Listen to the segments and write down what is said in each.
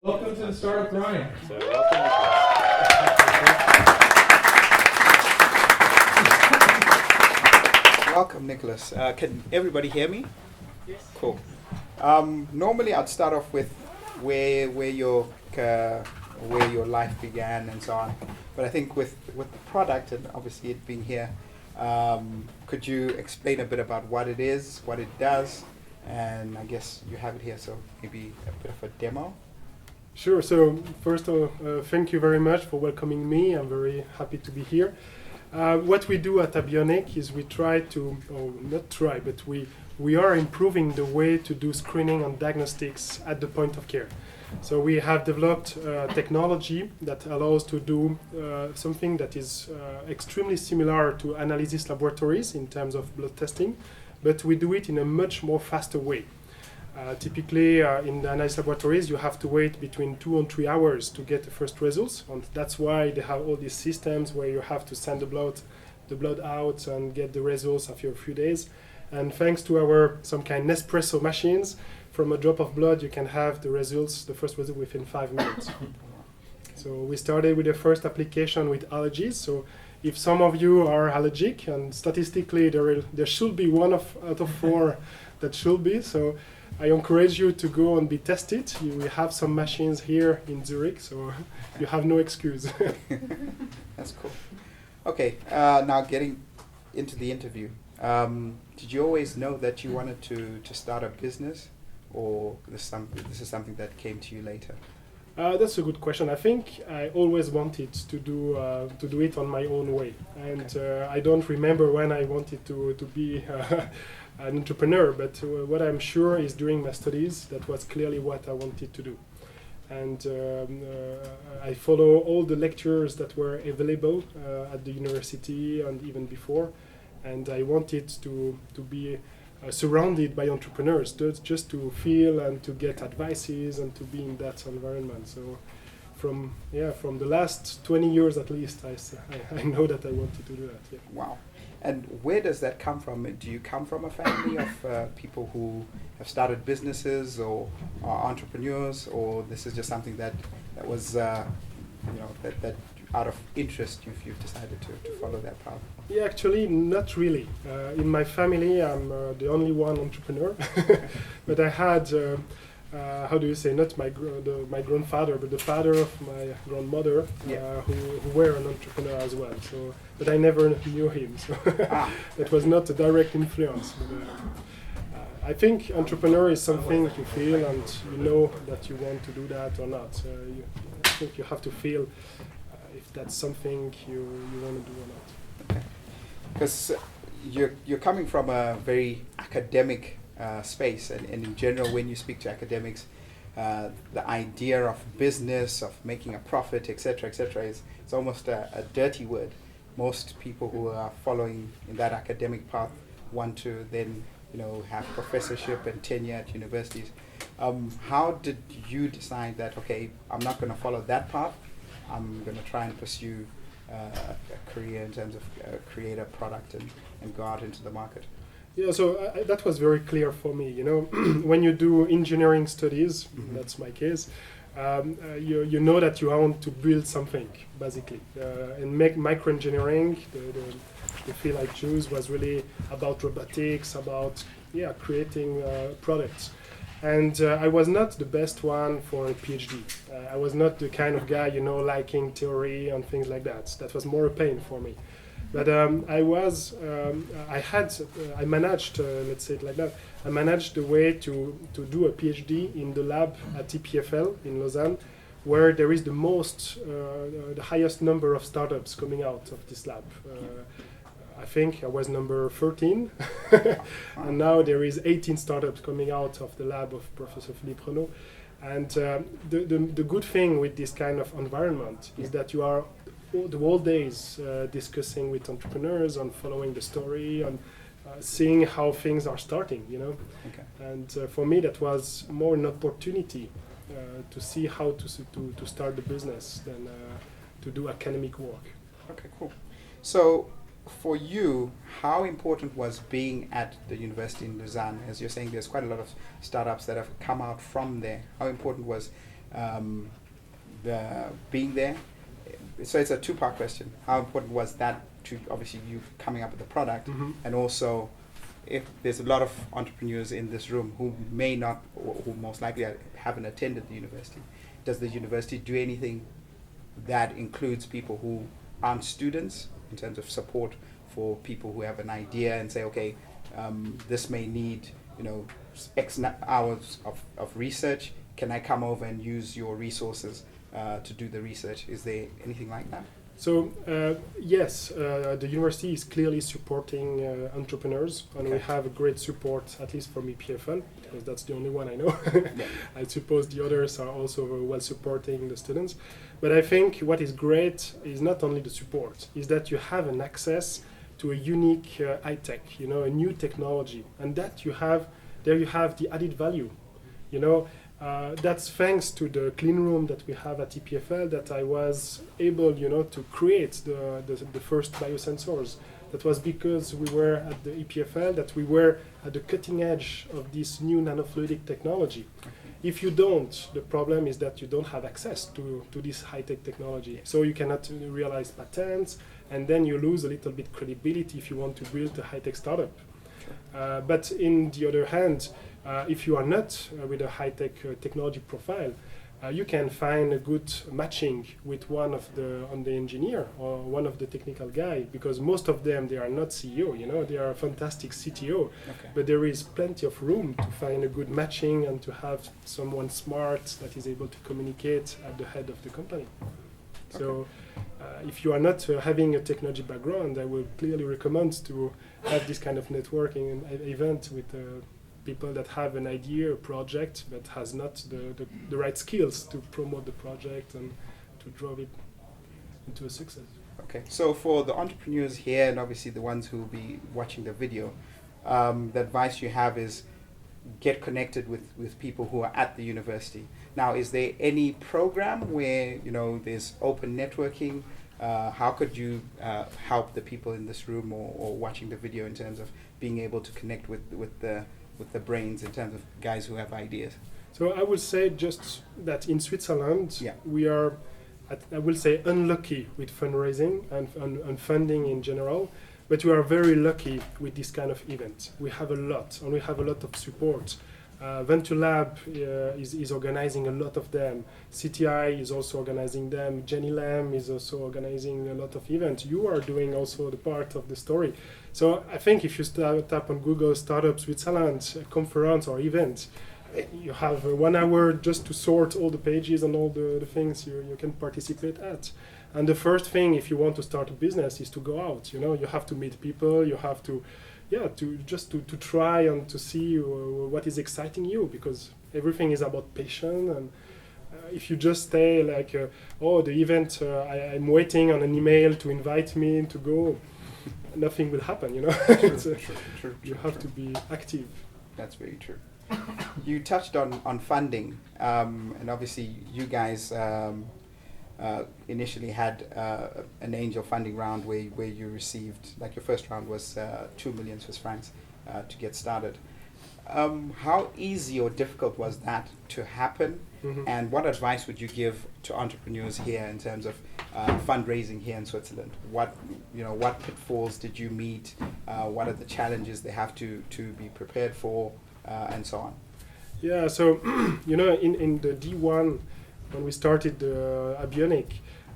Welcome to the Startup Grind. So welcome. Welcome, Nicholas. Can everybody hear me? Yes. Cool. Normally, I'd start off with where your life began and so on. But I think with the product and obviously it being here, could you explain a bit about what it is, what it does, and I guess you have it here, so maybe a bit of a demo. Sure. So first, thank you very much for welcoming me. I'm very happy to be here. What we do at Abionic is we try to, or not try, but we are improving the way to do screening and diagnostics at the point of care. So we have developed technology that allows to do something that is extremely similar to analysis laboratories in terms of blood testing, but we do it in a much more faster way. Typically, in the analysis laboratories, you have to wait between 2 and 3 hours to get the first results, and that's why they have all these systems where you have to send the blood out and get the results after a few days. And thanks to our some kind Nespresso machines, from a drop of blood, you can have the first result within 5 minutes. So we started with the first application with allergies. So if some of you are allergic, and statistically there should be out of 4 that should be. So I encourage you to go and be tested. We have some machines here in Zurich, so you have no excuse. That's cool. Okay, now getting into the interview. Did you always know that you wanted to start a business, or this is something that came to you later? That's a good question. I think I always wanted to do it on my own way, and okay. I don't remember when I wanted to be an entrepreneur, but what I'm sure is during my studies that was clearly what I wanted to do. And I follow all the lectures that were available at the university and even before, and I wanted to be surrounded by entrepreneurs, just to feel and to get advices and to be in that environment. So from the last 20 years at least, I know that I wanted to do that. Yeah. Wow. And where does that come from? Do you come from a family of people who have started businesses or are entrepreneurs, or this is just something that was that out of interest you've decided to follow that path? Yeah, actually, not really. In my family, I'm the only one entrepreneur, but I had, how do you say, not my grandfather, but the father of my grandmother, who were an entrepreneur as well. So, but I never knew him, so that was not a direct influence. But, I think entrepreneur is something you feel, and you know that you want to do that or not. I think you have to feel if that's something you want to do or not. Okay. Because you're coming from a very academic space, and in general, when you speak to academics, the idea of business, of making a profit, etc., is it's almost a dirty word. Most people who are following in that academic path want to then have professorship and tenure at universities. How did you decide that, okay, I'm not going to follow that path, I'm going to try and pursue a career in terms of create a product and go out into the market? Yeah, so that was very clear for me. When you do engineering studies, that's my case, you know that you want to build something, basically. And microengineering, the field I chose was really about robotics, about creating products. And I was not the best one for a PhD. I was not the kind of guy, liking theory and things like that. That was more a pain for me. But I managed, let's say it like that, I managed the way to do a PhD in the lab at EPFL in Lausanne, where there is the highest number of startups coming out of this lab. I think I was number 13, and now there is 18 startups coming out of the lab of Professor Philippe Renaud. And the good thing with this kind of environment is that you are the whole days discussing with entrepreneurs and following the story and seeing how things are starting, Okay. And for me, that was more an opportunity to see how to start the business than to do academic work. Okay, cool. So for you, how important was being at the university in Lausanne? As you're saying, there's quite a lot of startups that have come out from there. How important was being there? So it's a two-part question. How important was that to obviously you coming up with the product, and also if there's a lot of entrepreneurs in this room who may not, or who most likely haven't attended the university, does the university do anything that includes people who aren't students in terms of support for people who have an idea and say, okay, this may need, X hours of research. Can I come over and use your resources to do the research? Is there anything like that? So yes, the university is clearly supporting entrepreneurs, and we have a great support, at least from EPFL, because that's the only one I know. Yeah. I suppose the others are also well supporting the students. But I think what is great is not only the support, is that you have an access to a unique high tech, a new technology, and that you have the added value. That's thanks to the clean room that we have at EPFL that I was able, to create the first biosensors. That was because we were at the EPFL, that we were at the cutting edge of this new nanofluidic technology. If you don't, the problem is that you don't have access to this high-tech technology. So you cannot realize patents, and then you lose a little bit credibility if you want to build a high-tech startup. But in the other hand, if you are not with a high-tech technology profile, you can find a good matching with one of the engineer or one of the technical guy, because most of them, they are not CEO, they are a fantastic CTO, but there is plenty of room to find a good matching and to have someone smart that is able to communicate at the head of the company. So if you are not having a technology background, I will clearly recommend to have this kind of networking event with people that have an idea, a project, but has not the right skills to promote the project and to drive it into a success. Okay, so for the entrepreneurs here, and obviously the ones who will be watching the video, the advice you have is get connected with people who are at the university. Now, is there any program where, there's open networking? How could you help the people in this room or watching the video in terms of being able to connect with the brains in terms of guys who have ideas? So I would say just that in Switzerland, we are, I will say, unlucky with fundraising and funding in general, but we are very lucky with this kind of event. We have a lot, and we have a lot of support. Venture Lab is organizing a lot of them. CTI is also organizing them. Jenny Lam is also organizing a lot of events. You are doing also the part of the story. So I think if you tap on Google Startup Switzerland conference or event, you have 1 hour just to sort all the pages and all the things you can participate at. And the first thing, if you want to start a business, is to go out. You have to meet people. You have to to try and to see what is exciting you, because everything is about passion. And if you just stay like, the event, I'm waiting on an email to invite me to go, nothing will happen, True, you have to be active. That's very true. You touched on funding, and obviously you guys initially had an angel funding round where you received, like your first round was 2 million Swiss francs to get started. How easy or difficult was that to happen? And what advice would you give to entrepreneurs here in terms of fundraising here in Switzerland? What pitfalls did you meet? What are the challenges they have to be prepared for, and so on? Yeah, so in the D1, when we started Abionic,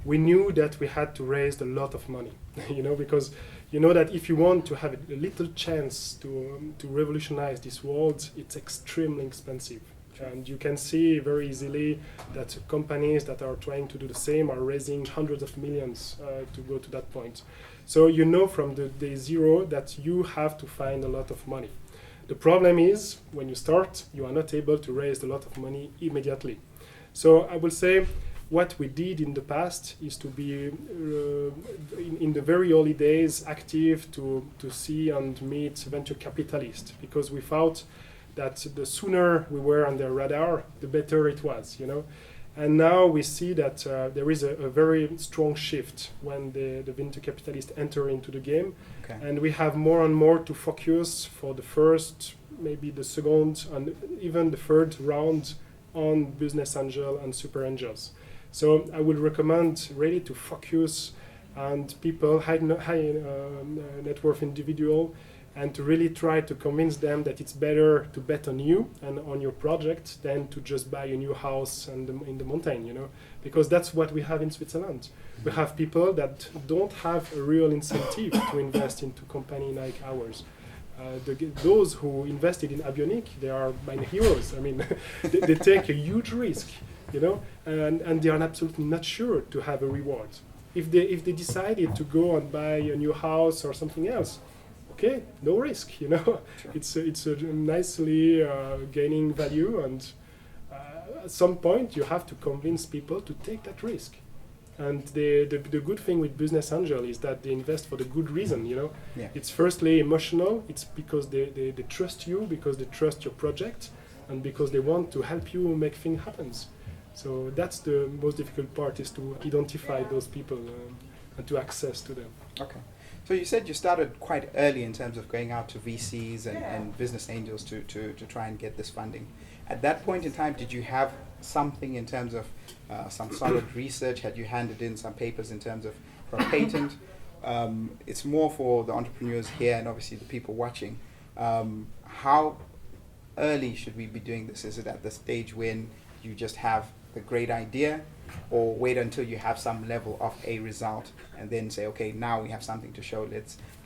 we knew that we had to raise a lot of money, because that if you want to have a little chance to revolutionize this world, it's extremely expensive. And you can see very easily that companies that are trying to do the same are raising hundreds of millions to go to that point. So from the day zero that you have to find a lot of money. The problem is, when you start, you are not able to raise a lot of money immediately. So I will say what we did in the past is to be, in the very early days, active to see and meet venture capitalists, because we thought that the sooner we were on their radar, the better it was, And now we see that there is a very strong shift when the venture capitalists enter into the game. And we have more and more to focus for the first, maybe the second, and even the third round on business angel and super angels. So I would recommend really to focus on people, high net worth individual, and to really try to convince them that it's better to bet on you and on your project than to just buy a new house in the mountain, you know, because that's what we have in Switzerland. We have people that don't have a real incentive to invest into company like ours. Those who invested in Abionic, they are my heroes. I mean, they take a huge risk, you know, and they are absolutely not sure to have a reward. If they decided to go and buy a new house or something else, okay, no risk, you know. Sure. It's a nicely gaining value, and at some point you have to convince people to take that risk. And the good thing with business angel is that they invest for the good reason, you know. Yeah. It's firstly emotional. It's because they trust you, because they trust your project, and because they want to help you make things happen. So that's the most difficult part, is to identify those people and to access to them. Okay. So you said you started quite early in terms of going out to VCs and business angels to try and get this funding. At that point in time, did you have something in terms of some solid research? Had you handed in some papers in terms of for a patent? It's more for the entrepreneurs here and obviously the people watching. How early should we be doing this? Is it at the stage when you just have the great idea, or wait until you have some level of a result and then say, okay, now we have something to show,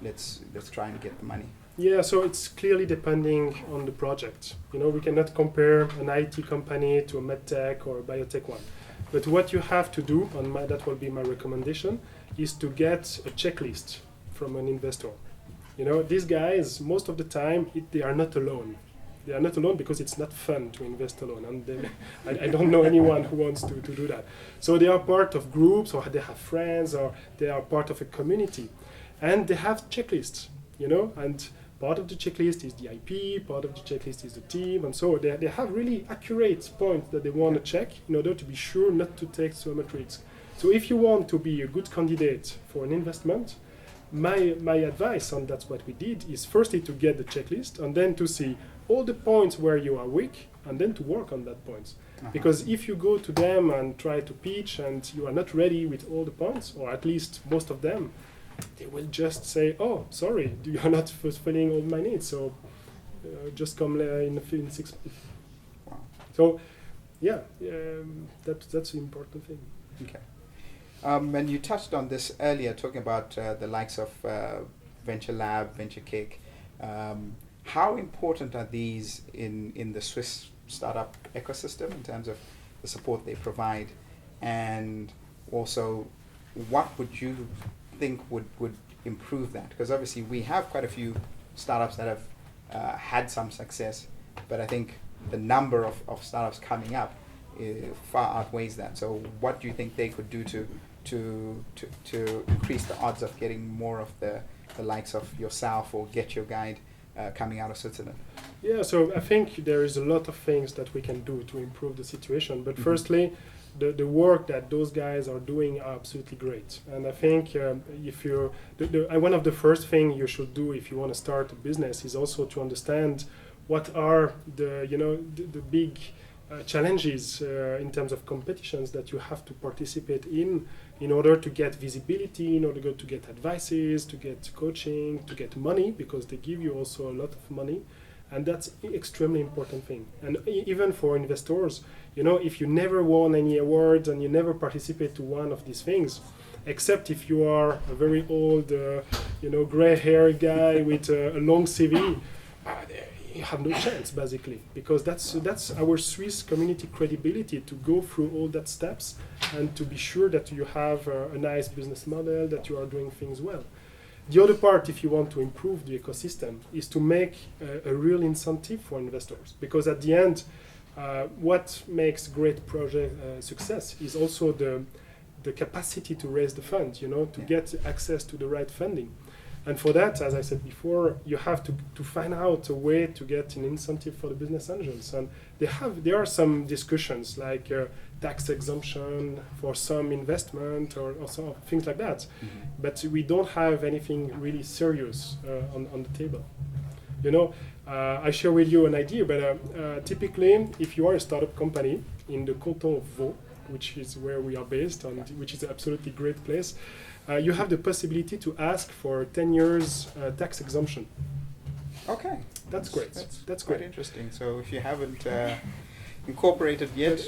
let's try and get the money? Yeah, so it's clearly depending on the project. You know, we cannot compare an IT company to a medtech or a biotech one. But what you have to do, that will be my recommendation, is to get a checklist from an investor. You know, these guys, most of the time, they are not alone. They are not alone because it's not fun to invest alone. And I don't know anyone who wants to do that. So they are part of groups, or they have friends, or they are part of a community. And they have checklists, you know, and part of the checklist is the IP, part of the checklist is the team, and so they have really accurate points that they want to check in order to be sure not to take so much risk. So if you want to be a good candidate for an investment, my advice, and that's what we did, is firstly to get the checklist and then to see all the points where you are weak and then to work on that points. Because if you go to them and try to pitch and you are not ready with all the points, or at least most of them, they will just say, oh, sorry, you are not fulfilling all my needs, so just come in 6 months. Wow. So, yeah, that's the important thing. Okay. And you touched on this earlier, talking about the likes of Venture Lab, Venture Kick. How important are these in the Swiss startup ecosystem in terms of the support they provide? And also, what would you think would improve that? Because obviously we have quite a few startups that have had some success, but I think the number of startups coming up far outweighs that. So what do you think they could do to increase the odds of getting more of the likes of yourself or Get Your Guide coming out of Switzerland? Yeah, so I think there is a lot of things that we can do to improve the situation. But firstly, the work that those guys are doing are absolutely great. And I think if you're one of the first things you should do if you want to start a business is also to understand what are the big challenges in terms of competitions that you have to participate in order to get visibility, in order to get advices, to get coaching, to get money, because they give you also a lot of money. And that's extremely important thing. And even for investors, you know, if you never won any awards and you never participate to one of these things, except if you are a very old, gray-haired guy with a long CV, you have no chance, basically, because that's our Swiss community credibility, to go through all that steps and to be sure that you have a nice business model, that you are doing things well. The other part, if you want to improve the ecosystem, is to make a real incentive for investors, because at the end, what makes great project success is also the capacity to raise the funds, to get access to the right funding. And for that, as I said before, you have to find out a way to get an incentive for the business angels. And there are some discussions like tax exemption for some investment or some things like that. Mm-hmm. But we don't have anything really serious on the table. I share with you an idea, but typically, if you are a startup company in the canton of Vaud, which is where we are based, which is an absolutely great place, you have the possibility to ask for 10 years tax exemption. Okay. That's great. That's quite great. interesting. So if you haven't incorporated yet,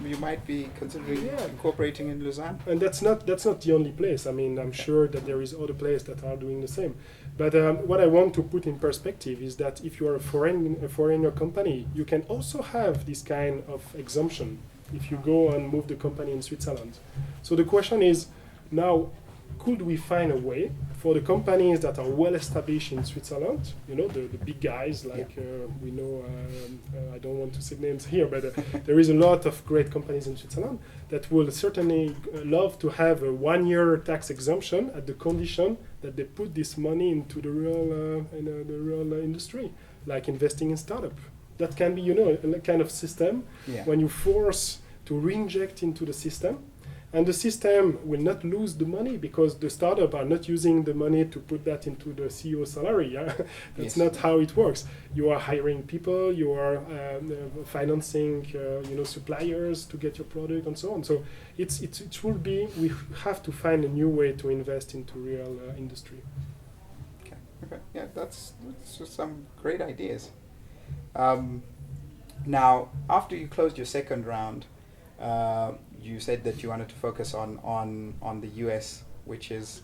you might be considering incorporating in Lausanne. And that's not the only place. I mean, I'm sure that there is other places that are doing the same. But what I want to put in perspective is that if you are a foreigner company, you can also have this kind of exemption if you go and move the company in Switzerland. So the question is now, could we find a way for the companies that are well established in Switzerland, the big guys like we know, I don't want to say names here, but there is a lot of great companies in Switzerland that will certainly love to have a 1-year tax exemption at the condition that they put this money into the real industry, like investing in startup. That can be, a kind of system when you force to reinject into the system. And the system will not lose the money because the startup are not using the money to put that into the CEO salary. Yeah? That's not how it works. You are hiring people, you are financing suppliers to get your product and so on. So it will be, we have to find a new way to invest into real industry. Okay. Yeah, that's just some great ideas. Now, after you closed your second round, you said that you wanted to focus on the US, which is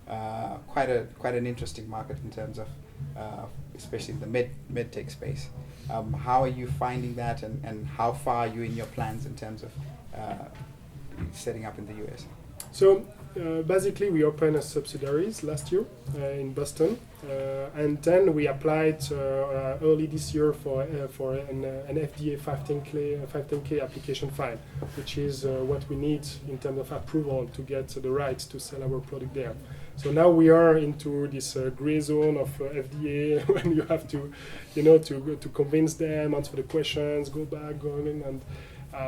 quite an interesting market in terms of especially the med tech space. How are you finding that, and how far are you in your plans in terms of setting up in the US? So basically, we opened a subsidiaries last year in Boston, and then we applied early this year for an FDA 510K application file, which is what we need in terms of approval to get the rights to sell our product there. So now we are into this gray zone of FDA when you have to, to convince them, answer the questions, go back, go in, and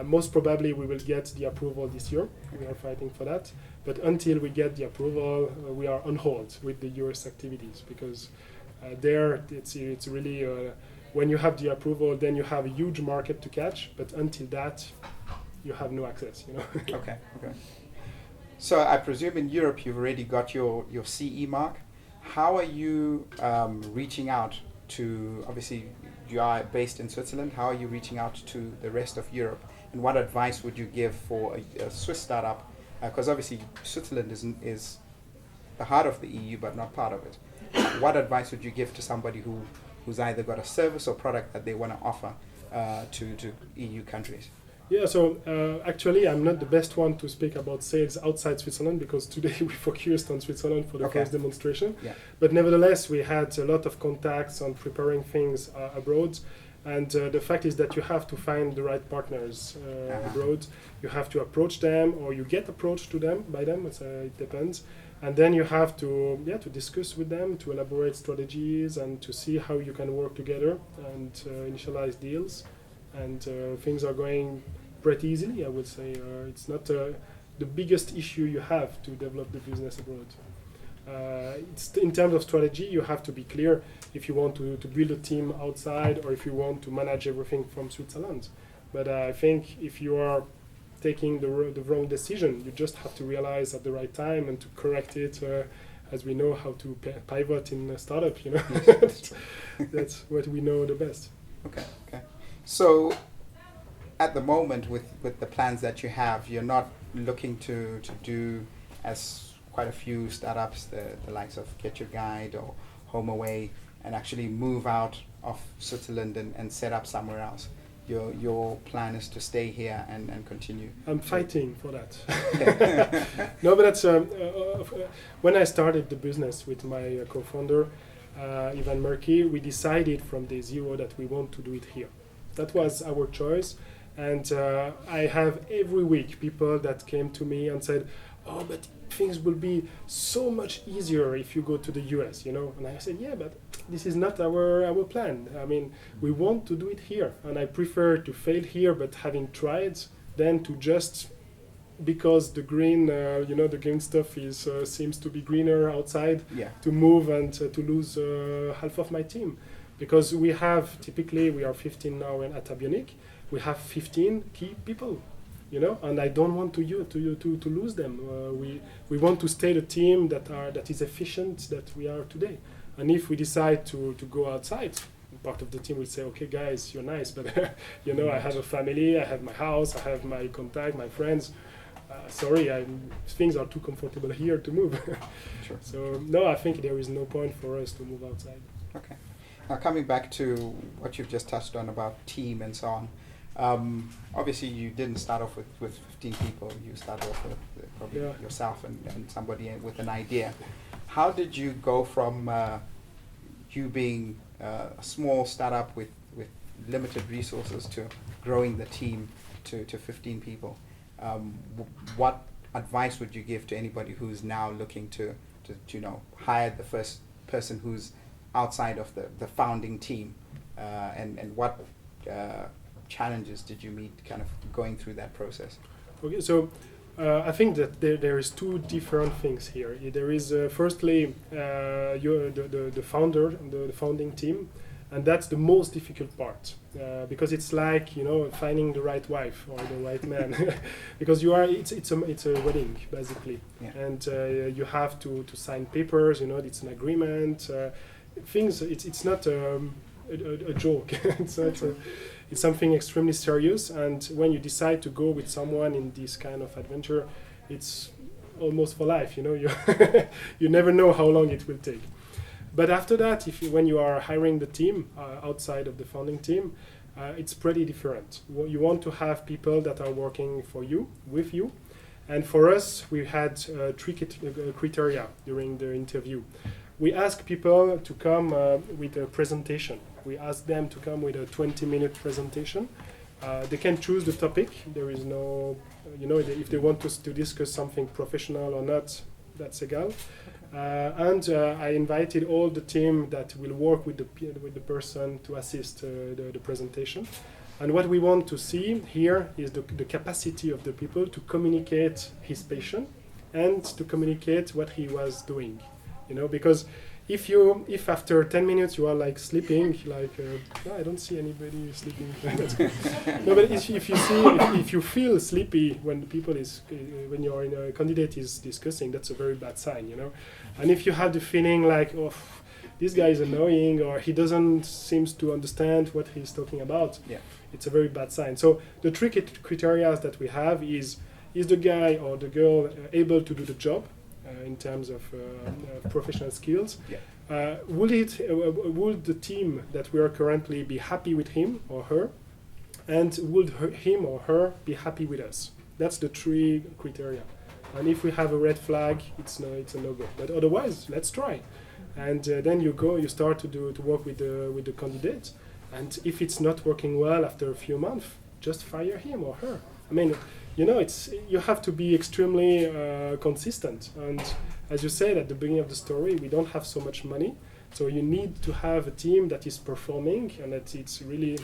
most probably we will get the approval this year. We are fighting for that. But until we get the approval, we are on hold with the US activities because there it's really, when you have the approval, then you have a huge market to catch. But until that, you have no access, Okay. So I presume in Europe you've already got your CE mark. How are you reaching out to, obviously you are based in Switzerland, how are you reaching out to the rest of Europe? And what advice would you give for a Swiss startup? Because obviously Switzerland is the heart of the EU, but not part of it. What advice would you give to somebody who's either got a service or product that they want to offer to EU countries? Yeah, so actually I'm not the best one to speak about sales outside Switzerland because today we focused on Switzerland for the first demonstration. Yeah. But nevertheless, we had a lot of contacts on preparing things abroad. And the fact is that you have to find the right partners abroad. You have to approach them, or you get approached by them. It depends. And then you have to discuss with them, to elaborate strategies, and to see how you can work together and initialize deals. And things are going pretty easily, I would say. It's not the biggest issue you have to develop the business abroad. It's in terms of strategy, you have to be clear if you want to build a team outside or if you want to manage everything from Switzerland. But I think if you are taking the wrong decision, you just have to realize at the right time and to correct it, as we know how to pivot in a startup. That's what we know the best. Okay. So at the moment, with the plans that you have, you're not looking to do as quite a few startups, the likes of Get Your Guide or Home Away, and actually move out of Switzerland and set up somewhere else. Your plan is to stay here and continue. I'm fighting for that. No, but that's when I started the business with my co-founder, Ivan Murky, we decided from day zero that we want to do it here. That was our choice. And I have every week people that came to me and said, "Oh, but things will be so much easier if you go to the US, And I said, yeah, but this is not our plan. I mean, we want to do it here. And I prefer to fail here, but having tried, than to just, because the green, the green stuff seems to be greener outside, to move and to lose half of my team. because we have, typically we are 15 now at Abionic, we have 15 key people, and I don't want to lose them. We want to stay the team that is efficient that we are today. And if we decide to go outside, part of the team will say, okay guys, you're nice, but I have a family, I have my house, I have my contact, my friends. Sorry, things are too comfortable here to move. Sure. So no, I think there is no point for us to move outside. Okay. Now coming back to what you've just touched on about team and so on. Obviously you didn't start off with 15 people, you started off with probably yourself and somebody with an idea. How did you go from you being a small startup with limited resources to growing the team to 15 people? What advice would you give to anybody who's now looking to hire the first person who's outside of the founding team, and what challenges did you meet kind of going through that process? Okay, so I think that there is two different things here. There is firstly the founder, the founding team, and that's the most difficult part because it's like finding the right wife or the right man because it's a wedding basically, and you have to sign papers. It's an agreement. It's not a joke. It's something extremely serious, and when you decide to go with someone in this kind of adventure, it's almost for life. You never know how long it will take. But after that, when you are hiring the team outside of the founding team, it's pretty different. You want to have people that are working for you, with you. And for us, we had three criteria during the interview. We ask people to come with a presentation. We ask them to come with a 20-minute presentation. They can choose the topic. There is no, if they want to discuss something professional or not, that's egal. And I invited all the team that will work with the person to assist the presentation. And what we want to see here is the capacity of the people to communicate his passion and to communicate what he was doing. Because if after 10 minutes you are like sleeping, like no, I don't see anybody sleeping. No, but if you feel sleepy when when you're in a candidate is discussing, that's a very bad sign, And if you have the feeling like, oh, this guy is annoying, or he doesn't seems to understand what he's talking about, it's a very bad sign. So the three criteria that we have is the guy or the girl able to do the job in terms of professional skills? Would the team that we are currently be happy with him or her? And would him or her be happy with us? That's the three criteria. And if we have a red flag, it's a no-go. But otherwise, let's try. And then you start to work with the candidate. And if it's not working well after a few months, just fire him or her. I mean, you have to be extremely consistent. And as you said at the beginning of the story, we don't have so much money. So you need to have a team that is performing and that it's really,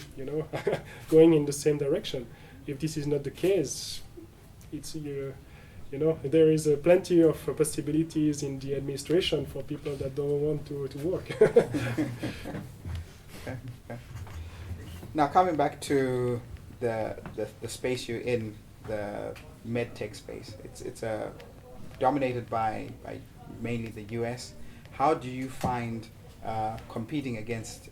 going in the same direction. If this is not the case, there is plenty of possibilities in the administration for people that don't want to work. Okay. Now coming back to the space you're in, the medtech space, it's dominated by mainly the US. How do you find competing against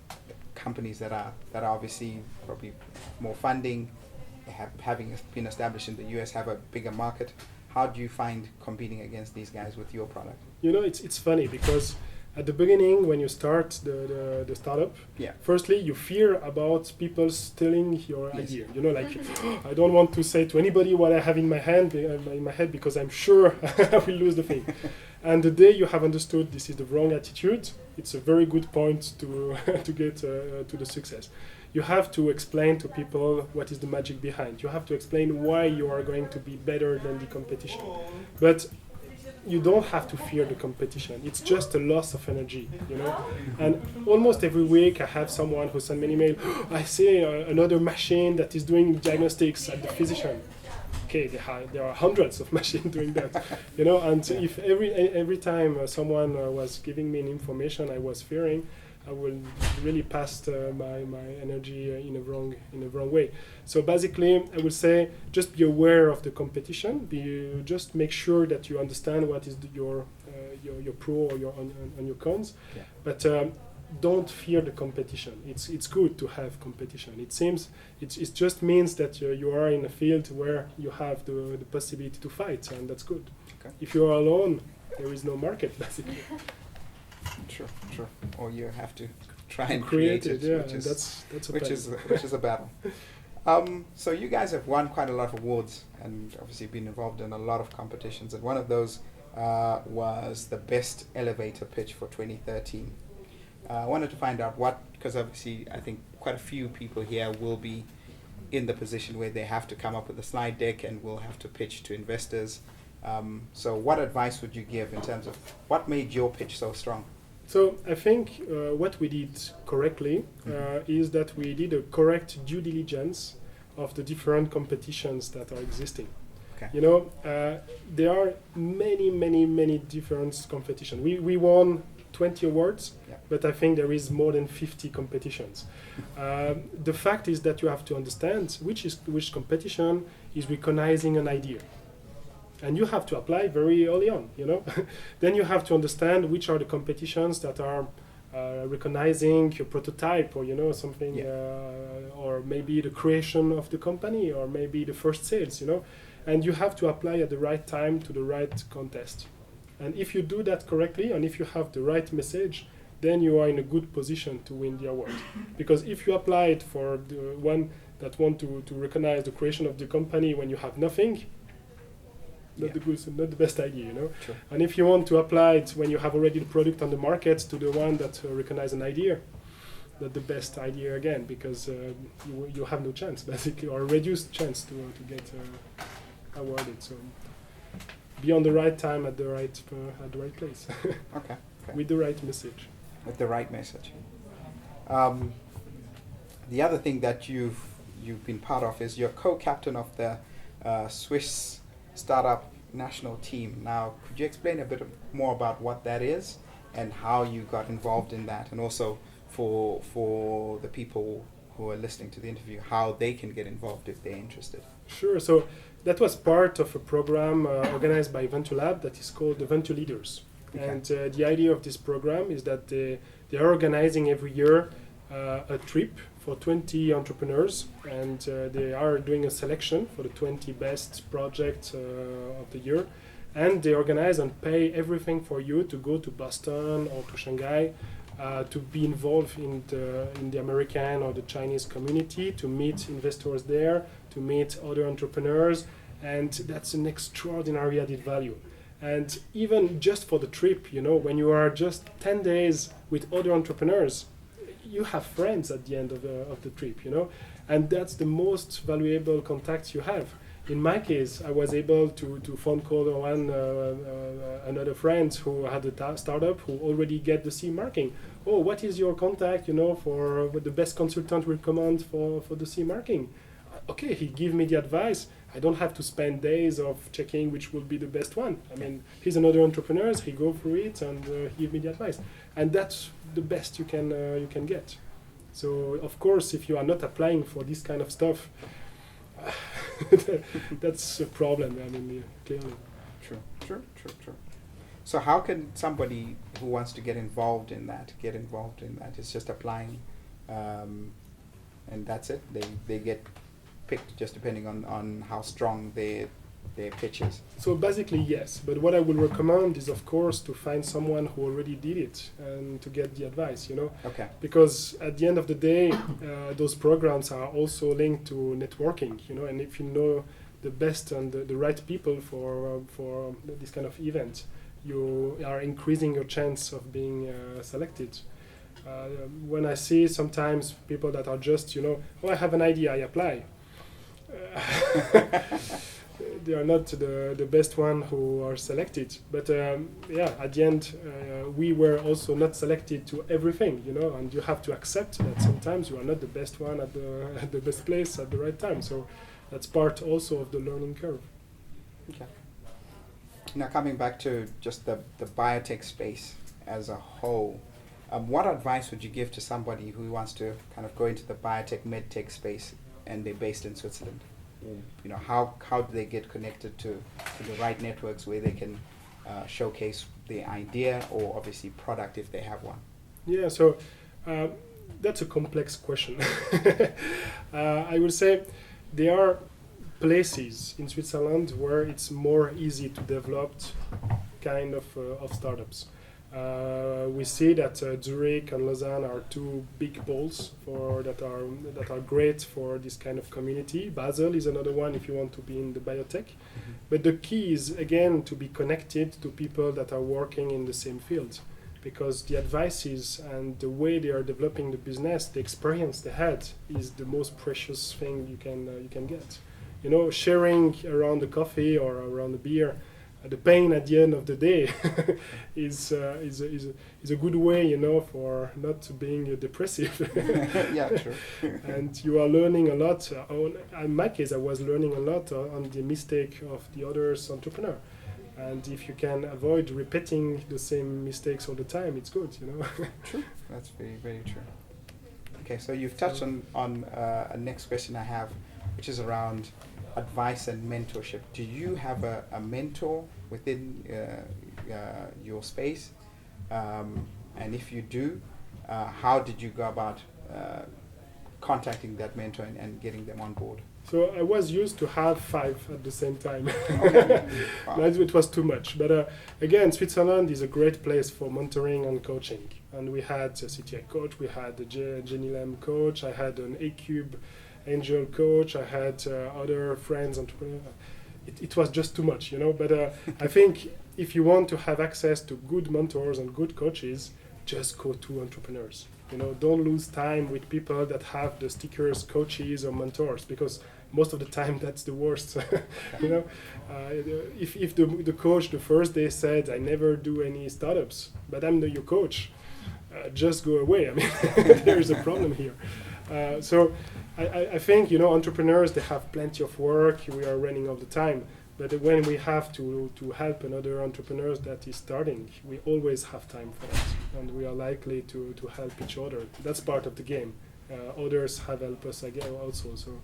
companies that are obviously probably more funding, having been established in the US, have a bigger market? How do you find competing against these guys with your product? It's funny because at the beginning, when you start the startup, firstly, you fear about people stealing your idea. I don't want to say to anybody what I have in my head because I'm sure I will lose the thing. And the day you have understood this is the wrong attitude, it's a very good point to get to the success. You have to explain to people what is the magic behind. You have to explain why you are going to be better than the competition. But you don't have to fear the competition. It's just a loss of energy, And almost every week I have someone who sends me an email. I see another machine that is doing diagnostics at the physician. Okay, there are hundreds of machines doing that, And if every time someone was giving me an information I was fearing, I will really pass my energy in a wrong way. So basically, I would say just be aware of the competition. Just make sure that you understand what is your pro or your on your cons. Yeah. But don't fear the competition. It's good to have competition. It just means that you are in a field where you have the possibility to fight, and that's good. Okay. If you are alone, there is no market basically. Sure. Or you have to try and create it, yeah, which is that's a which is a battle. So you guys have won quite a lot of awards and obviously been involved in a lot of competitions. And one of those was the best elevator pitch for 2013. I wanted to find out because obviously I think quite a few people here will be in the position where they have to come up with a slide deck and will have to pitch to investors. So what advice would you give in terms of what made your pitch so strong? So I think what we did correctly is that we did a correct due diligence of the different competitions that are existing. Okay. You know, there are many different competitions. We won 20 awards, Yeah. but I think there is more than 50 competitions. The fact is that you have to understand which competition is recognizing an idea. And you have to apply very early on, you know. Then you have to understand which are the competitions that are recognizing your prototype, or you know something, or maybe the creation of the company, or maybe the first sales, you know. And you have to apply at the right time to the right contest. And if you do that correctly, and if you have the right message, then you are in a good position to win the award. Because if you apply it for the one that want to recognize the creation of the company when you have nothing, not the best idea, you know. Sure. And if you want to apply it when you have already the product on the market to the one that recognize an idea, not the best idea again, because you have no chance basically, or a reduced chance to get awarded. So be on the right time at the right place. Okay. With the right message. With the right message. The other thing that you've been part of is you're co-captain of the Swiss startup national team. Now, could you explain a bit more about what that is and how you got involved in that, and also for the people who are listening to the interview, how they can get involved if they're interested? Sure. So that was part of a program organized by Venture Lab that is called the Venture Leaders. Okay. And the idea of this program is that they are organizing every year a trip for 20 entrepreneurs, and they are doing a selection for the 20 best projects of the year, and they organize and pay everything for you to go to Boston or to Shanghai to be involved in the American or the Chinese community, to meet investors there, to meet other entrepreneurs, and that's an extraordinary added value. And even just for the trip, you know, when you are just 10 days with other entrepreneurs, you have friends at the end of the trip, you know, and that's the most valuable contacts you have. In my case, I was able to phone call another friend who had a startup who already get the CE marking. Oh, what is your contact, you know, for the best consultant recommend for the CE marking? Okay, he give me the advice. I don't have to spend days of checking which will be the best one. I mean, he's another entrepreneur, he go through it and he give me the advice. And that's the best you can get. So, of course, if you are not applying for this kind of stuff, that's a problem, I mean, clearly. Sure. So how can somebody who wants to get involved in that? It's just applying, and that's it? They get picked just depending on how strong their pitch is? So basically, yes. But what I would recommend is, of course, to find someone who already did it and to get the advice, you know? Okay. Because at the end of the day, those programs are also linked to networking, you know? And if you know the best and the right people for this kind of event, you are increasing your chance of being selected. When I see sometimes people that are just, you know, oh, I have an idea, I apply. They are not the best one who are selected. But at the end, we were also not selected to everything, you know, and you have to accept that sometimes you are not the best one at the best place at the right time. So that's part also of the learning curve. Okay. Now coming back to just the biotech space as a whole, what advice would you give to somebody who wants to kind of go into the biotech, medtech space and they're based in Switzerland? You know, how do they get connected to the right networks where they can showcase the idea or obviously product if they have one? Yeah, so that's a complex question. I would say there are places in Switzerland where it's more easy to develop kind of startups. We see that Zurich and Lausanne are two big poles that are great for this kind of community. Basel is another one if you want to be in the biotech. Mm-hmm. But the key is again to be connected to people that are working in the same field, because the advices and the way they are developing the business, the experience they had, is the most precious thing you can get. You know, sharing around the coffee or around the beer, the pain at the end of the day is a good way, you know, for not being depressive. Yeah, true. And you are learning a lot. In my case, I was learning a lot on the mistake of the others entrepreneur. And if you can avoid repeating the same mistakes all the time, it's good, you know. True. That's very, very true. Okay, so you've touched on a next question I have, which is around advice and mentorship. Do you have a mentor within your space? And if you do, how did you go about contacting that mentor and getting them on board? So I was used to have 5 at the same time. Okay. Wow. It was too much. But again, Switzerland is a great place for mentoring and coaching. And we had a CTI coach, we had a Genilem coach, I had an A-Cube angel coach, I had other friends, entrepreneurs. It was just too much, you know. But I think if you want to have access to good mentors and good coaches, just go to entrepreneurs. You know, don't lose time with people that have the stickers, coaches or mentors, because most of the time that's the worst. You know, if the coach the first day said, "I never do any startups, but I'm your coach," just go away. I mean, there is a problem here. So I think, you know, entrepreneurs, they have plenty of work. We are running all the time. But when we have to help another entrepreneur that is starting, we always have time for that. And we are likely to help each other. That's part of the game. Others have helped us again also. So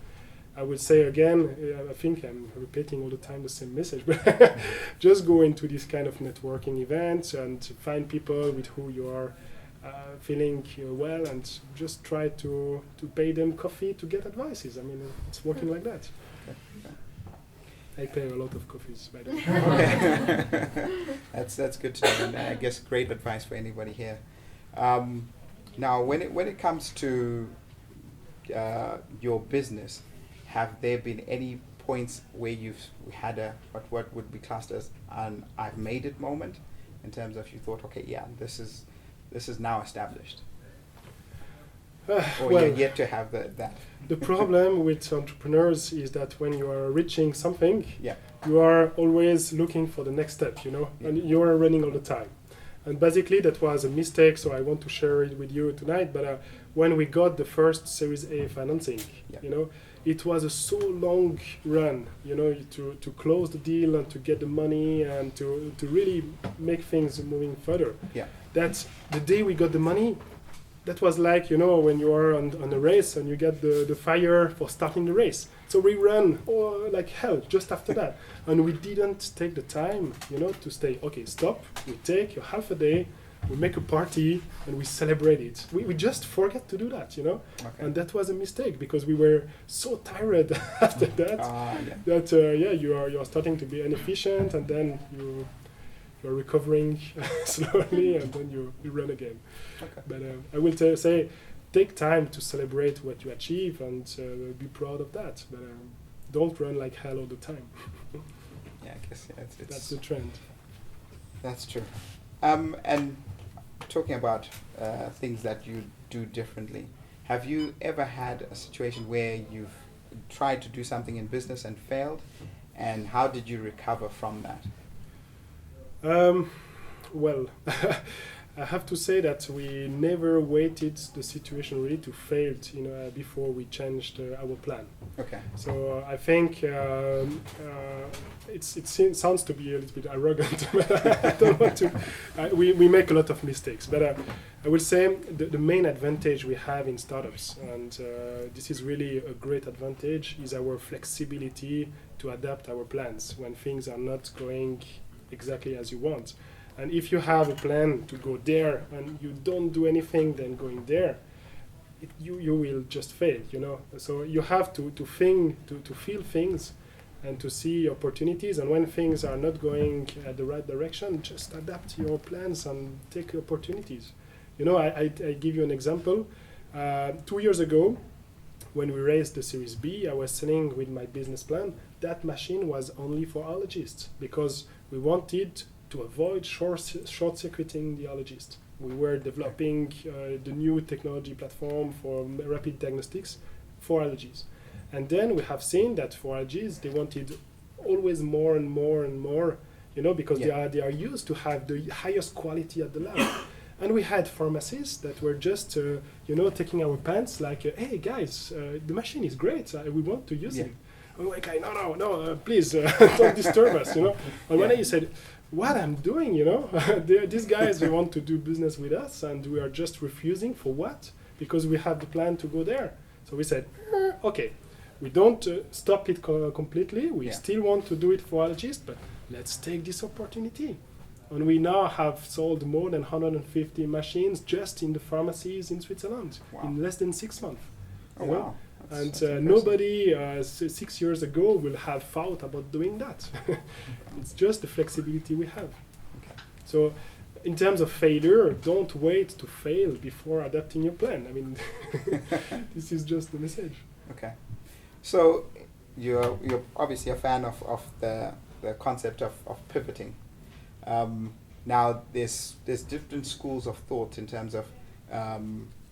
I would say again, I think I'm repeating all the time the same message, but just go into this kind of networking events and find people with who you are feeling well, and just try to pay them coffee to get advices. I mean, it's working like that. Okay. I pay a lot of coffees, by the way. Okay. That's good to know, and I guess great advice for anybody here. Now, when it comes to your business, have there been any points where you've had what would be classed as an "I've made it" moment, in terms of you thought, okay, yeah, this is now established? Or well, you're yet to have that? The problem with entrepreneurs is that when you are reaching something, Yeah. you are always looking for the next step, you know, and you are running all the time. And basically that was a mistake, so I want to share it with you tonight. But when we got the first Series A financing, you know, it was a so long run, you know, to close the deal and to get the money and to really make things moving further. Yeah. That the day we got the money, that was like, you know, when you are on a race and you get the fire for starting the race. So we ran like hell just after that. And we didn't take the time, you know, to stay, okay, stop, we take a half a day, we make a party, and we celebrate it. We just forget to do that, you know. Okay. And that was a mistake, because we were so tired after that, that you are starting to be inefficient, and then you're recovering slowly, and then you run again. Okay. But I will say, take time to celebrate what you achieve and be proud of that. But don't run like hell all the time. Yeah, I guess it's that's the trend. That's true. And talking about things that you do differently, have you ever had a situation where you've tried to do something in business and failed, and how did you recover from that? Well, I have to say that we never waited the situation really to fail, before we changed our plan. Okay. So I think it sounds to be a little bit arrogant, but I don't want to. We make a lot of mistakes, but I will say the main advantage we have in startups, and this is really a great advantage, is our flexibility to adapt our plans when things are not going exactly as you want. And if you have a plan to go there and you don't do anything then going there, you will just fail, So you have to think, to feel things and to see opportunities. And when things are not going at the right direction, just adapt your plans and take opportunities. I give you an example. 2 years ago, when we raised the Series B, I was selling with my business plan. That machine was only for ologists because we wanted to avoid short-circuiting the ologist. We were developing the new technology platform for rapid diagnostics for allergies. And then we have seen that for allergies, they wanted always more and more and more, because they are used to have the highest quality at the lab. And we had pharmacists that were just, taking our pants like, hey guys, the machine is great, we want to use it. And we're like, no, please, don't disturb us, And when you said, what I'm doing, these guys, they want to do business with us and we are just refusing for what? Because we have the plan to go there. So we said, okay, we don't stop it completely. We still want to do it for allergists, but let's take this opportunity. And we now have sold more than 150 machines just in the pharmacies in Switzerland in less than 6 months. Oh, wow. That's nobody 6 years ago will have thought about doing that. It's just the flexibility we have. Okay. So in terms of failure, don't wait to fail before adapting your plan. I mean, this is just the message. Okay. So you're obviously a fan of the concept of pivoting. Now there's different schools of thought in terms of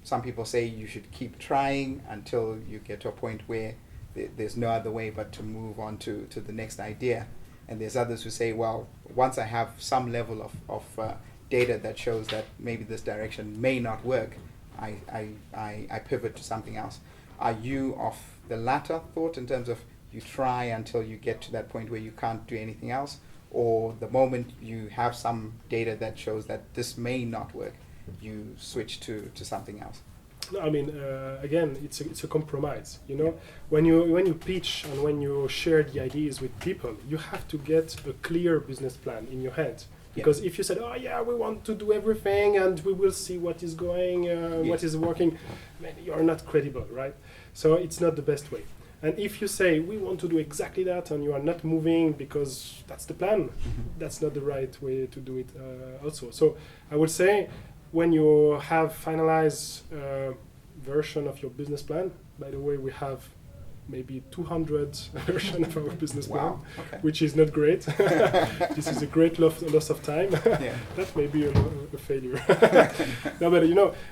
some people say you should keep trying until you get to a point where there's no other way but to move on to the next idea. And there's others who say, well, once I have some level of data that shows that maybe this direction may not work, I pivot to something else. Are you of the latter thought in terms of you try until you get to that point where you can't do anything else? Or the moment you have some data that shows that this may not work, you switch to something else? No, I mean, again, it's a compromise. When you pitch and when you share the ideas with people, you have to get a clear business plan in your head. Because if you said, oh yeah, we want to do everything and we will see what is going, what is working, man, you're not credible, right? So it's not the best way. And if you say, we want to do exactly that, and you are not moving because that's the plan, that's not the right way to do it also. So I would say, when you have finalized version of your business plan, by the way, we have maybe 200 versions of our business plan, which is not great. This is a great loss of time. That may be a failure. No, but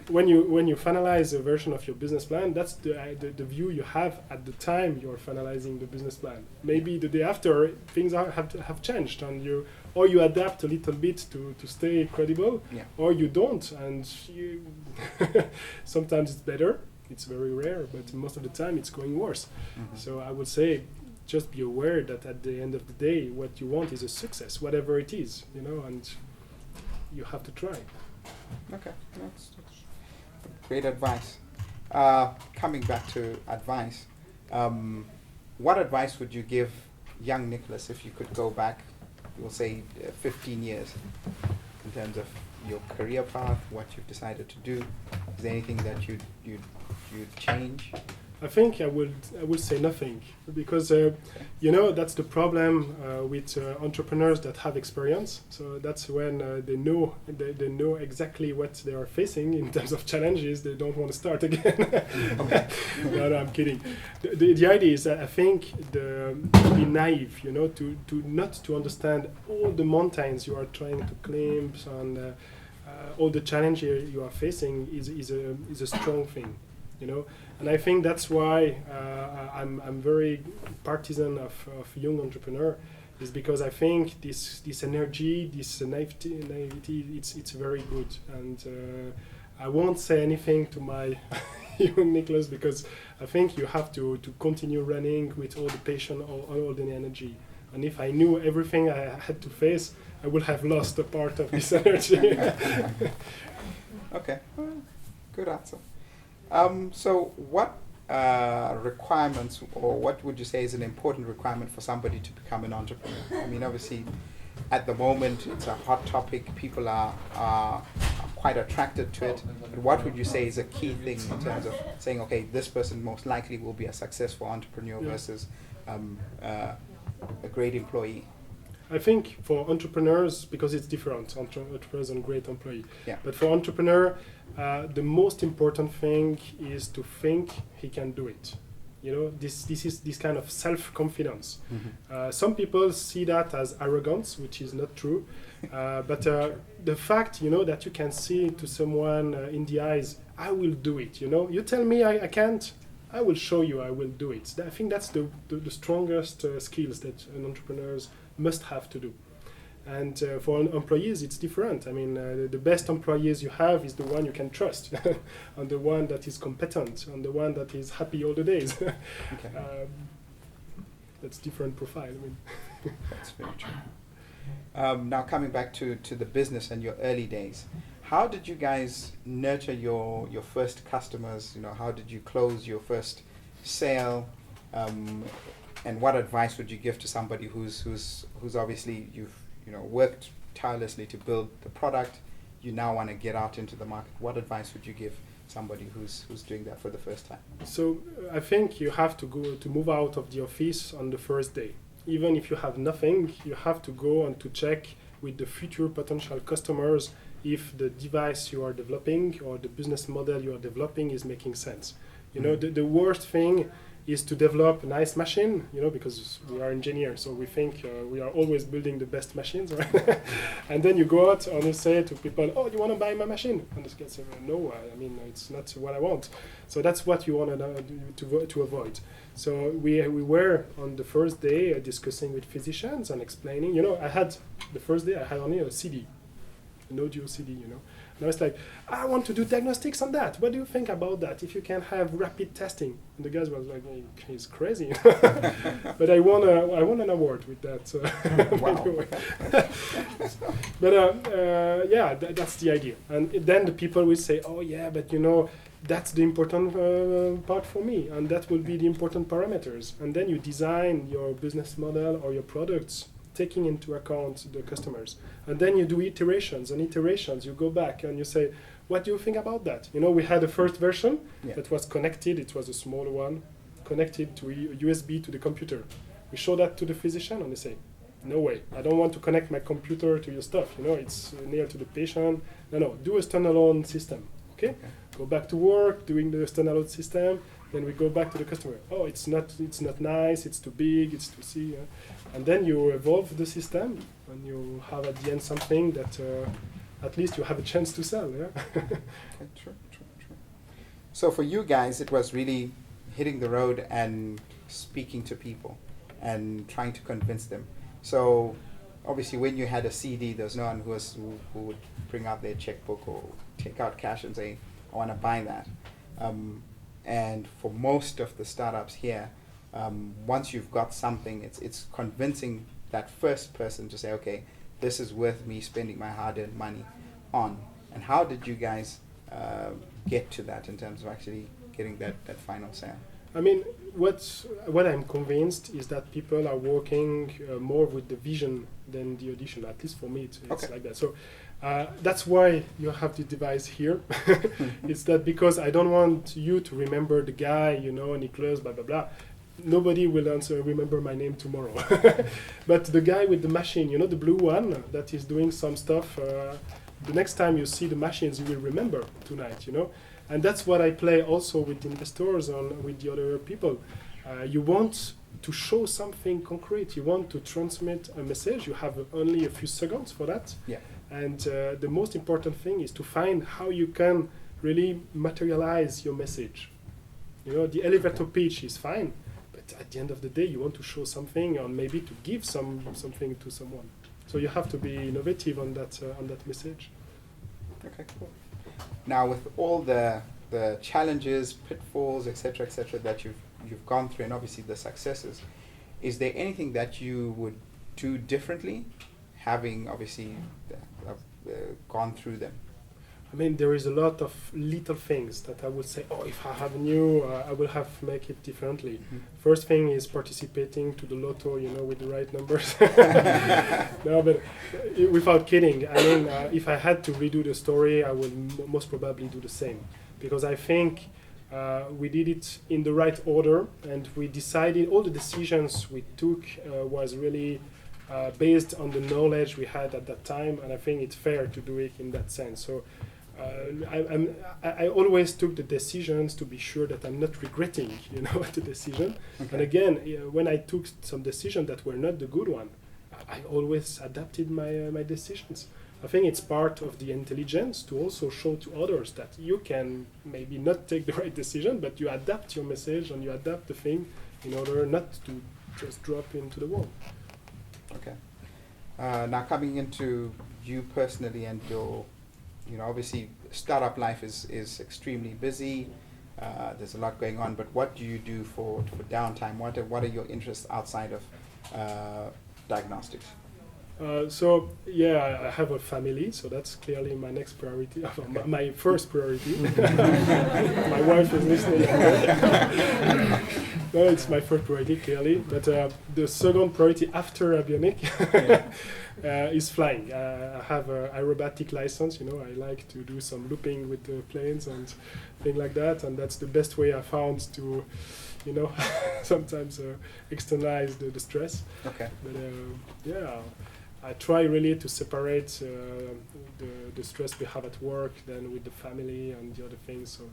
when you finalize a version of your business plan, that's the view you have at the time you're finalizing the business plan. Maybe the day after, things have changed, and you adapt a little bit to stay credible, or you don't, and sometimes it's better. It's very rare, but most of the time it's going worse. So I would say, just be aware that at the end of the day, what you want is a success, whatever it is, and you have to try. Okay, that's great advice. Coming back to advice, what advice would you give young Nicolas if you could go back, we'll say 15 years, in terms of your career path, what you've decided to do? Is there anything that you'd change? I think I would say nothing, because that's the problem with entrepreneurs that have experience. So that's when they know exactly what they are facing in terms of challenges. They don't want to start again. No, I'm kidding. The idea is that I think to be naive, to not to understand all the mountains you are trying to climb and all the challenges you are facing is a strong thing. And I think that's why I'm very partisan of young entrepreneur, is because I think this energy, this naivety, it's very good. And I won't say anything to my young Nicolas, because I think you have to continue running with all the passion, all the energy. And if I knew everything I had to face, I would have lost a part of this energy. Okay, well, good answer. So what requirements, or what would you say is an important requirement for somebody to become an entrepreneur? I mean, obviously, at the moment, it's a hot topic. People are quite attracted to it. But what would you say is a key thing in terms of saying, okay, this person most likely will be a successful entrepreneur versus a great employee? I think for entrepreneurs, because it's different, entrepreneurs and great employee. Yeah. But for entrepreneur, the most important thing is to think he can do it. You know, this is this kind of self-confidence. Mm-hmm. Some people see that as arrogance, which is not true. But the fact, you know, that you can see to someone in the eyes, I will do it. You know, you tell me I can't, I will show you I will do it. I think that's the strongest skills that an entrepreneurs must have to do. And for employees, it's different. I mean, the best employees you have is the one you can trust, and the one that is competent, and the one that is happy all the days. Okay. That's different profile. I mean. That's very true. Now coming back to the business and your early days, how did you guys nurture your first customers? You know, how did you close your first sale? And what advice would you give to somebody who's obviously you've worked tirelessly to build the product, you now want to get out into the market? What advice would you give somebody who's doing that for the first time? So I think you have to move out of the office on the first day. Even if you have nothing, you have to go and to check with the future potential customers if the device you are developing or the business model you are developing is making sense. You know, the worst thing is to develop a nice machine, you know, because we are engineers, so we think we are always building the best machines, right? And then you go out and you say to people, oh, you want to buy my machine? And this guy says, no, I mean, it's not what I want. So that's what you want to avoid. So we were on the first day discussing with physicians and explaining, you know, the first day I had only a CD, an audio CD, you know. And I was like, I want to do diagnostics on that. What do you think about that? If you can have rapid testing. And the guys was like, he's crazy. But I won an award with that. Wow. But yeah, that's the idea. And then the people will say, oh yeah, but you know, that's the important part for me. And that will be the important parameters. And then you design your business model or your products taking into account the customers. And then you do iterations and iterations. You go back and you say, what do you think about that? You know, we had a first version that was connected. It was a small one, connected to USB to the computer. We show that to the physician and they say, no way, I don't want to connect my computer to your stuff. You know, it's near to the patient. No, do a standalone system. Okay? Go back to work, doing the standalone system. Then we go back to the customer. Oh, it's not nice. It's too big. It's too see. And then you evolve the system, and you have at the end something that at least you have a chance to sell. Yeah. Okay, true. So for you guys, it was really hitting the road and speaking to people and trying to convince them. So obviously, when you had a CD, there's no one who would bring out their checkbook or take out cash and say, I want to buy that. And for most of the startups here, once you've got something, it's convincing that first person to say, okay, this is worth me spending my hard-earned money on. And how did you guys get to that in terms of actually getting that final sale? I mean, what I'm convinced is that people are working more with the vision than the audition. At least for me, it's like that. So that's why you have the device here. It's that because I don't want you to remember the guy, you know, Nicolas, blah, blah, blah. Nobody will remember my name tomorrow. But the guy with the machine, you know, the blue one that is doing some stuff, the next time you see the machines, you will remember tonight, you know. And that's what I play also with investors and with the other people. You want to show something concrete. You want to transmit a message. You have only a few seconds for that. Yeah. And the most important thing is to find how you can really materialize your message. You know, the elevator pitch is fine, but at the end of the day, you want to show something, or maybe to give something to someone. So you have to be innovative on that message. Okay, cool. Now, with all the challenges, pitfalls, etc., that you've gone through, and obviously the successes, is there anything that you would do differently, having obviously gone through them? I mean, there is a lot of little things that I would say, oh, if I have knew, I will have make it differently. Mm-hmm. First thing is participating to the lotto, with the right numbers. No, but without kidding, I mean, if I had to redo the story, I would most probably do the same. Because I think we did it in the right order, and we decided all the decisions we took was really based on the knowledge we had at that time, and I think it's fair to do it in that sense. So I always took the decisions to be sure that I'm not regretting, the decision. Okay. And again, when I took some decisions that were not the good one, I always adapted my decisions. I think it's part of the intelligence to also show to others that you can maybe not take the right decision, but you adapt your message and you adapt the thing in order not to just drop into the wall. Okay. Now coming into you personally and your, obviously startup life is extremely busy. There's a lot going on, but what do you do for downtime? What are your interests outside of diagnostics? I have a family, so that's clearly my next priority, my first priority. My wife is listening. No, it's my first priority, clearly. But the second priority after Abionic is flying. I have an aerobatic license, I like to do some looping with the planes and things like that, and that's the best way I found to, sometimes externalize the stress. Okay. But I try really to separate the stress we have at work then with the family and the other things. So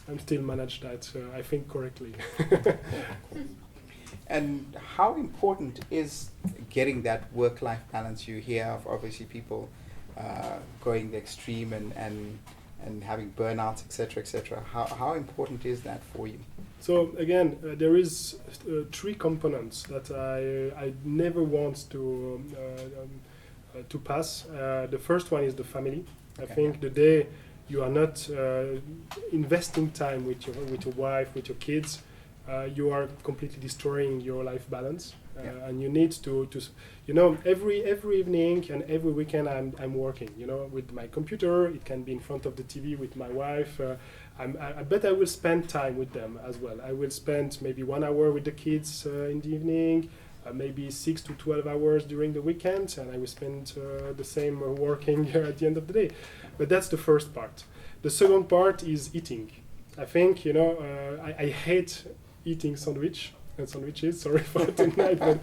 I'm still manage that, I think, correctly. And how important is getting that work-life balance? You hear of obviously people going the extreme and having burnouts, etc. How important is that for you? So again, there is 3 components that I never want to pass. The first one is the family. I think the day you are not investing time with your wife, with your kids, you are completely destroying your life balance. And you need to every evening and every weekend I'm working, with my computer. It can be in front of the TV with my wife. I bet I will spend time with them as well. I will spend maybe 1 hour with the kids in the evening, maybe 6 to 12 hours during the weekend, and I will spend the same working at the end of the day. But that's the first part. The second part is eating. I think, I hate eating sandwiches, sorry for tonight, but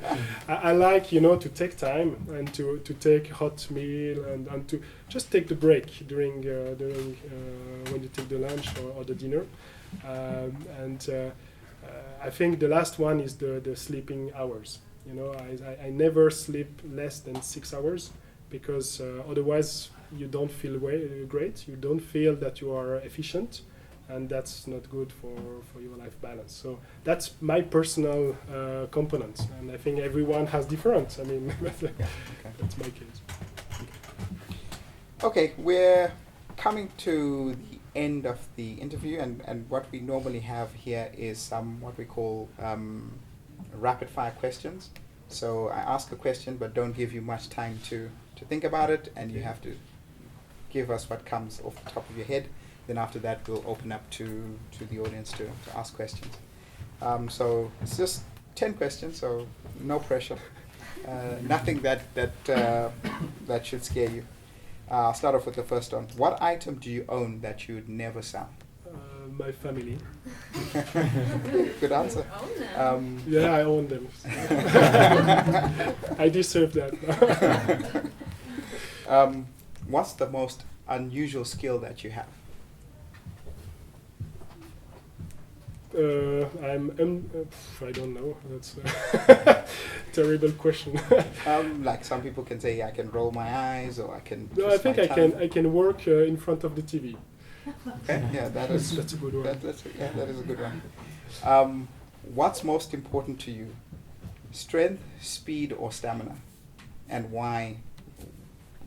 I like, to take time and to take hot meal and to just take the break during when you take the lunch or the dinner. I think the last one is the sleeping hours. I never sleep less than 6 hours because otherwise you don't feel great. You don't feel that you are efficient. And that's not good for your life balance. So that's my personal component, and I think everyone has different. I mean, that's my case. Okay, we're coming to the end of the interview, and what we normally have here is some what we call rapid fire questions. So I ask a question, but don't give you much time to think about it, and you have to give us what comes off the top of your head. Then after that, we'll open up to the audience to ask questions. So it's just 10 questions, so no pressure. Nothing that should scare you. I'll start off with the first one. What item do you own that you would never sell? My family. Good answer. I own them. I deserve that. What's the most unusual skill that you have? I don't know. That's a terrible question. Like some people can say, I can roll my eyes, or I can. No, I think I can work in front of the TV. Okay, yeah, that's a good one. That is a good one. what's most important to you? Strength, speed, or stamina? And why?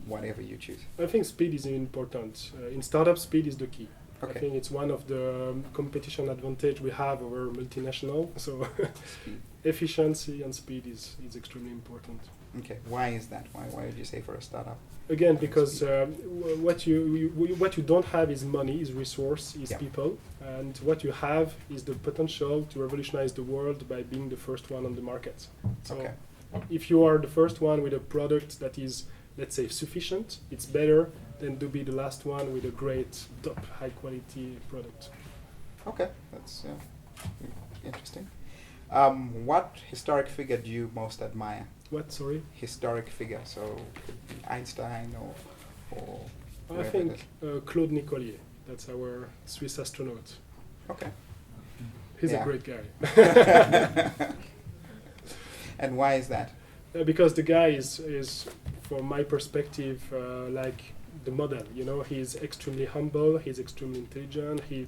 Whatever you choose. I think speed is important. In startup, speed is the key. Okay. I think it's one of the competition advantage we have over multinational. So Speed. efficiency and speed is extremely important. Okay. Why is that? Why would you say for a startup? Again, because what you don't have is money, is resource, is Yeah. people, and what you have is the potential to revolutionize the world by being the first one on the market. So Okay. if you are the first one with a product that is, let's say, sufficient, it's better than to be the last one with a great, top, high-quality product. Okay, that's interesting. What historic figure do you most admire? What, sorry? Historic figure, so could be Einstein or I whoever it think is. Claude Nicollier, that's our Swiss astronaut. Okay. He's Yeah. a great guy. And why is that? Because the guy is from my perspective, like the model. You know, he's extremely humble. He's extremely intelligent. He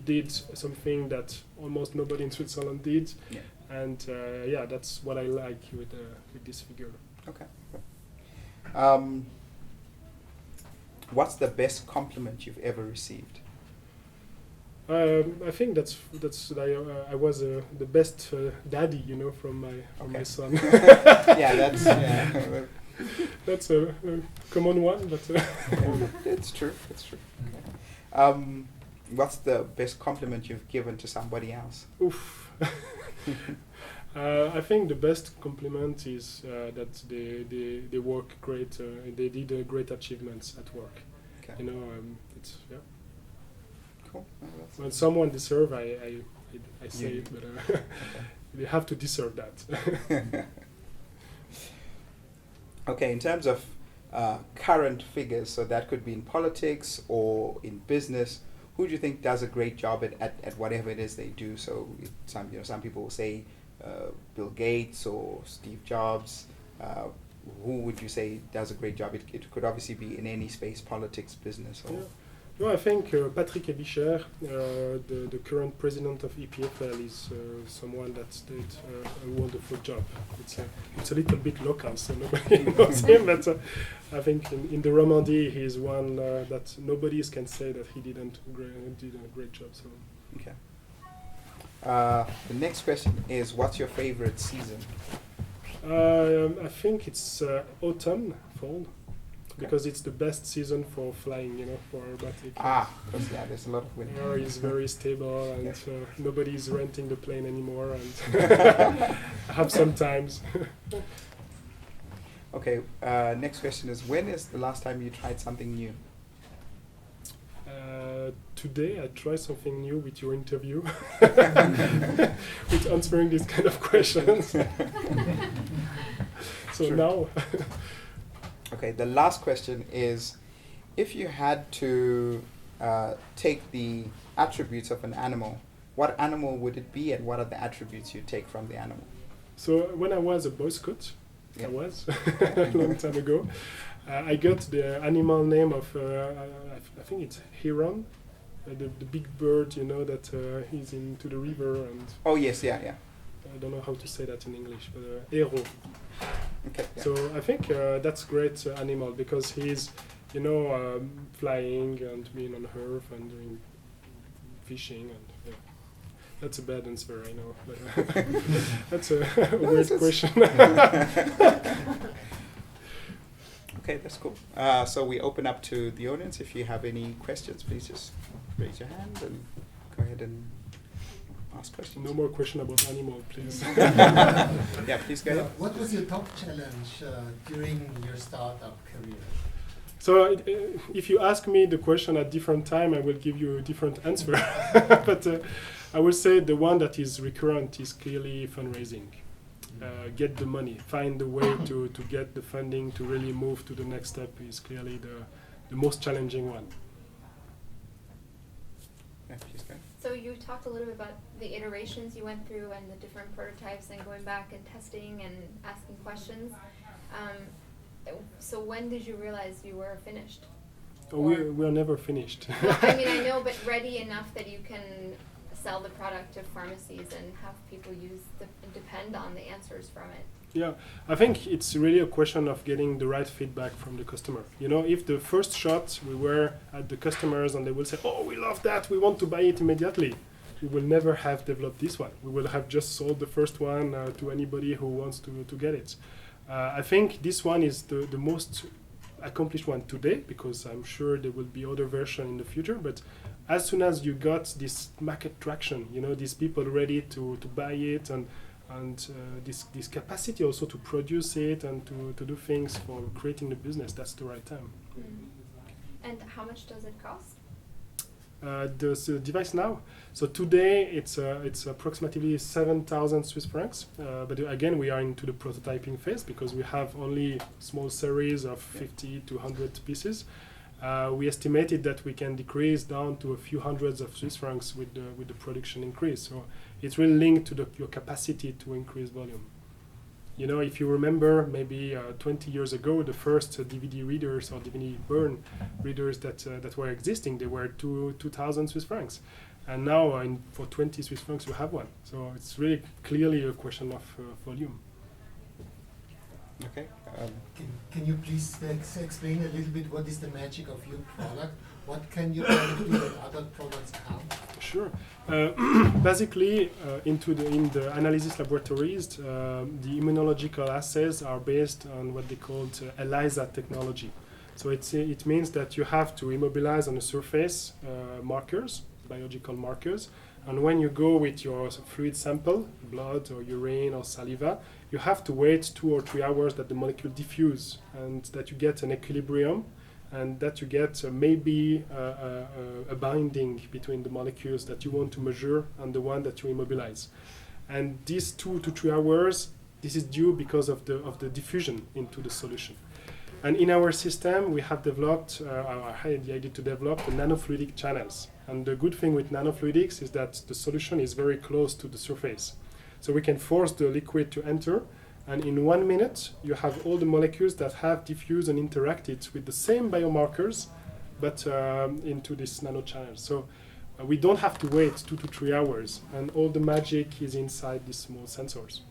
did something that almost nobody in Switzerland did, Yeah. and that's what I like with this figure. Okay. What's the best compliment you've ever received? I think that's I was the best daddy, you know, from my son. Yeah, that's That's a common one, but it's true. It's true. Okay. What's the best compliment you've given to somebody else? oof. I think the best compliment is that they work great. They did great achievements at work. Okay. You know, it's Cool. No, that's- when someone deserve, I say You- it, but they have to deserve that. Okay, in terms of current figures, so that could be in politics or in business, who do you think does a great job at whatever it is they do? So some people will say Bill Gates or Steve Jobs. Who would you say does a great job? It could obviously be in any space, politics, business, or... Yeah. No, I think Patrick Ebicher, the current president of EPFL, is someone that did a wonderful job. It's a little bit local, so nobody knows him, but I think in the Romandie he is one that nobody can say that he did a great job. So Okay. The next question is, what's your favorite season? I think it's autumn, fall. Because it's the best season for flying, you know, for robotic. Because there's a lot of wind. Air is very stable, and Yeah. nobody is renting the plane anymore. And I have sometimes. Okay, next question is, when is the last time you tried something new? Today I try something new with your interview, with answering these kind of questions. So Sure. now. Okay, the last question is, if you had to take the attributes of an animal, what animal would it be, and what are the attributes you take from the animal? So when I was a Boy Scout, Yeah. I was a long time ago, I got the animal name of I think it's heron, the big bird, you know, that is into the river, and Oh yes, yeah. I don't know how to say that in English, but héros. Okay. Yeah. So I think that's great animal because he's, you know, flying and being on earth and doing fishing, and yeah. That's a bad answer, I know, but that's a weird question. Okay, that's cool. So we open up to the audience. If you have any questions, please just raise your hand and go ahead and ask questions. No more question about animal, please. Yeah, please go ahead. What was your top challenge during your startup career? So if you ask me the question at different time, I will give you a different answer. But I will say the one that is recurrent is clearly fundraising. Get the money, find the way to get the funding to really move to the next step is clearly the most challenging one. Yeah, please go ahead. So you talked a little bit about the iterations you went through and the different prototypes and going back and testing and asking questions. So when did you realize you were finished? We are never finished. No, I mean, I know, but ready enough that you can sell the product to pharmacies and have people depend on the answers from it? Yeah, I think it's really a question of getting the right feedback from the customer. You know, if the first shot we were at the customers and they will say, "Oh, we love that, we want to buy it immediately," we will never have developed this one. We will have just sold the first one to anybody who wants to get it. I think this one is the most accomplished one today, because I'm sure there will be other versions in the future. But as soon as you got this market traction, you know, these people ready to buy it and this capacity also to produce it and to do things for creating the business, that's the right time. And how much does it cost? The device now. So today it's approximately 7,000 Swiss francs. But again, we are into the prototyping phase because we have only small series of 50 to 100 pieces. We estimated that we can decrease down to a few hundreds of Swiss francs with the production increase. So it's really linked to your capacity to increase volume. You know, if you remember, maybe 20 years ago, the first DVD readers or DVD burn readers that were existing, they were 2,000 Swiss francs. And now for 20 Swiss francs, you have one. So it's really clearly a question of volume. Okay. Can you please explain a little bit what is the magic of your product? What can you do that other products can't? Sure. Basically, in the analysis laboratories, the immunological assays are based on what they call ELISA technology. So it means that you have to immobilize on the surface markers, biological markers, and when you go with your fluid sample, blood or urine or saliva, you have to wait 2 or 3 hours that the molecule diffuse and that you get an equilibrium, and that you get maybe a binding between the molecules that you want to measure and the one that you immobilize. And these 2 to 3 hours, this is due because of the diffusion into the solution. And in our system, we have developed, I had the idea to develop the nanofluidic channels. And the good thing with nanofluidics is that the solution is very close to the surface. So we can force the liquid to enter, and in 1 minute, you have all the molecules that have diffused and interacted with the same biomarkers, but into this nanochannel. So we don't have to wait 2 to 3 hours, and all the magic is inside these small sensors.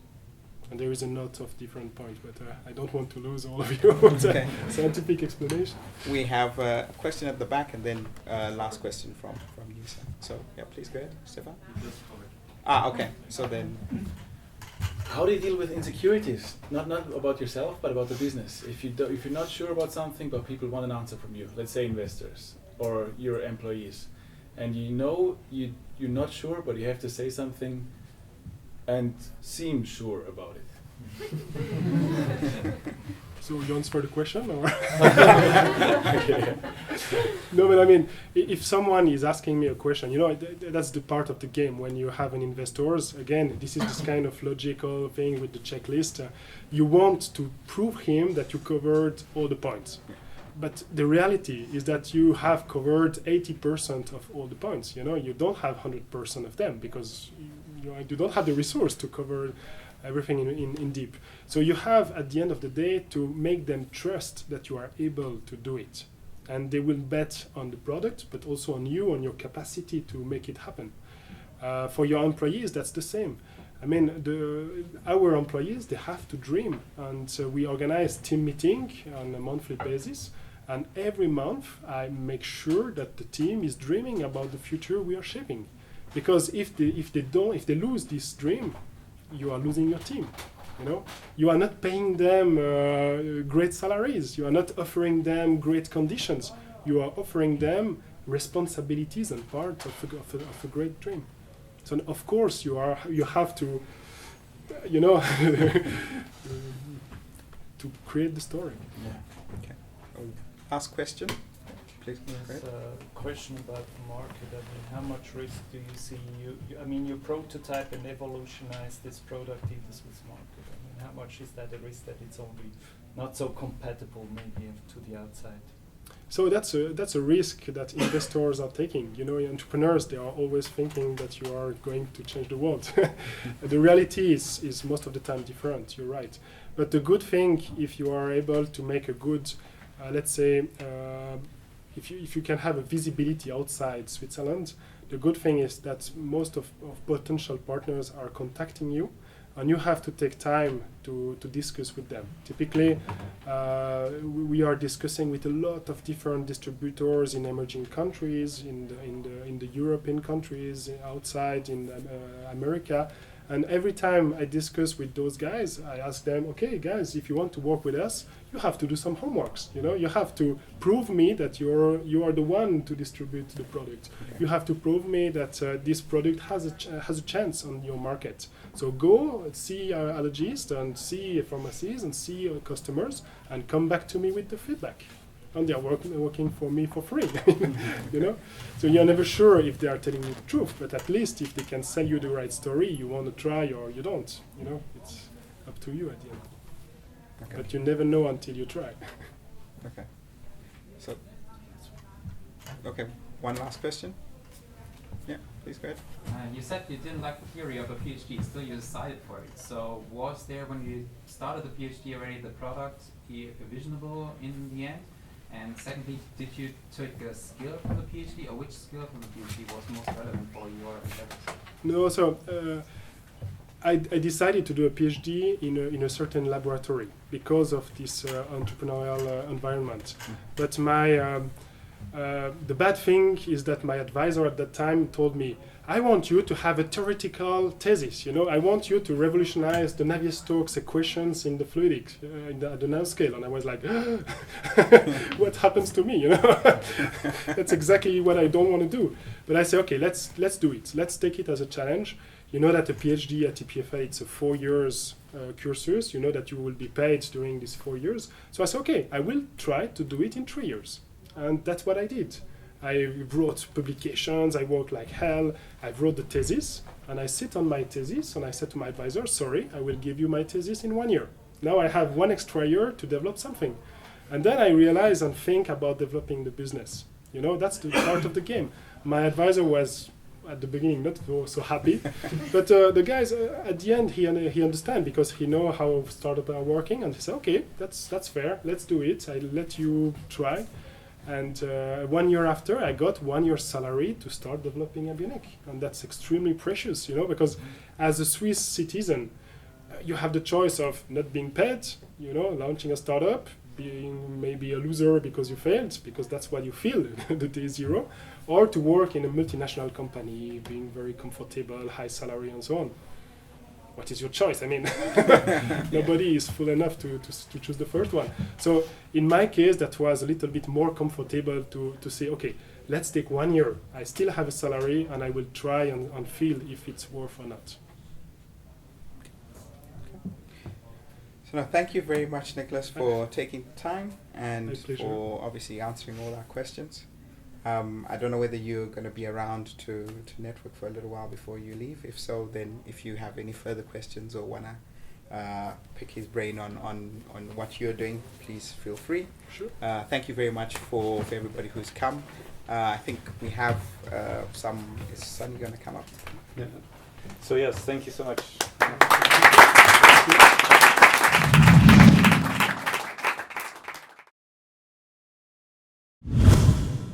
And there is a lot of different points, but I don't want to lose all of you with the scientific explanation. We have a question at the back, and then last question from you, sir. So yeah, please go ahead, Stefan. Okay. So then, how do you deal with insecurities? Not about yourself, but about the business. If you're not sure about something, but people want an answer from you, let's say investors or your employees, and you know you're not sure, but you have to say something and seem sure about it. So you answer the question, or? Okay. No, but I mean, if someone is asking me a question, you know, that's the part of the game. When you have an investors, again, this is this kind of logical thing with the checklist. You want to prove him that you covered all the points. But the reality is that you have covered 80% of all the points. You know, you don't have 100% of them because you don't have the resource to cover everything in deep. So you have, at the end of the day, to make them trust that you are able to do it. And they will bet on the product, but also on you, on your capacity to make it happen. For your employees, that's the same. I mean, our employees, they have to dream. And we organize team meeting on a monthly basis. And every month, I make sure that the team is dreaming about the future we are shaping. Because if they lose this dream, you are losing your team. You know, you are not paying them great salaries. You are not offering them great conditions. You are offering them responsibilities and part of a great dream. So of course you have to, you know, to create the story. Yeah. Okay. Last question, please. Yes, question about the market. I mean, how much risk do you see? I mean, you prototype and evolutionize this product in the Swiss market. I mean, how much is that a risk that it's only not so compatible maybe to the outside? So that's a risk that investors are taking. You know, entrepreneurs, they are always thinking that you are going to change the world. The reality is most of the time different. You're right. But the good thing, if you are able to make a good, let's say, if you can have a visibility outside Switzerland, the good thing is that most of potential partners are contacting you, and you have to take time to discuss with them. Typically, we are discussing with a lot of different distributors in emerging countries, in the European countries, outside in America. And every time I discuss with those guys, I ask them, okay, guys, if you want to work with us, you have to do some homeworks. You know, you have to prove me that you are the one to distribute the product. Okay. You have to prove me that this product has a chance on your market. So go see allergists and see pharmacies and see customers and come back to me with the feedback. And they are working for me for free, you know. So you're never sure if they are telling you the truth, but at least if they can sell you the right story, you want to try or you don't. You know, it's up to you at the end. Okay. But you never know until you try. Okay. So, okay, one last question. Yeah, please go ahead. You said you didn't like the theory of a PhD, still you decided for it. So was there, when you started the PhD already, the product visionable in the end? And secondly, did you take a skill from the PhD, or which skill from the PhD was most relevant for your endeavors? No, so I decided to do a PhD in a certain laboratory because of this entrepreneurial environment. But my the bad thing is that my advisor at that time told me, I want you to have a theoretical thesis, you know, I want you to revolutionize the Navier-Stokes equations in the fluidics, at the nanoscale. And I was like, what happens to me, you know? That's exactly what I don't want to do. But I say, okay, let's do it. Let's take it as a challenge. You know that a PhD at EPFL, it's a 4 years cursus. You know that you will be paid during these 4 years. So I said, okay, I will try to do it in 3 years. And that's what I did. I wrote publications, I worked like hell, I wrote the thesis, and I sit on my thesis, and I said to my advisor, sorry, I will give you my thesis in 1 year. Now I have 1 extra year to develop something. And then I realize and think about developing the business. You know, that's the part of the game. My advisor was, at the beginning, not so happy, but the guys, at the end, he understand, because he know how startups are working, and he said, okay, that's fair, let's do it, I'll let you try. And 1 year after, I got 1 year's salary to start developing Abionic. And that's extremely precious, you know, because as a Swiss citizen, you have the choice of not being paid, you know, launching a startup, being maybe a loser because you failed, because that's what you feel the day zero, or to work in a multinational company, being very comfortable, high salary, and so on. What is your choice? I mean, nobody is fool enough to choose the first one. So in my case, that was a little bit more comfortable to say, okay, let's take 1 year. I still have a salary, and I will try and feel if it's worth or not. So now, thank you very much, Nicolas, for taking time and My pleasure. for obviously answering all our questions. I don't know whether you're going to be around to network for a little while before you leave. If so, then if you have any further questions or want to pick his brain on what you're doing, please feel free. Sure. Thank you very much for everybody who's come. I think we have some. Is Sunny going to come up? Yeah. So yes, thank you so much. Thank you.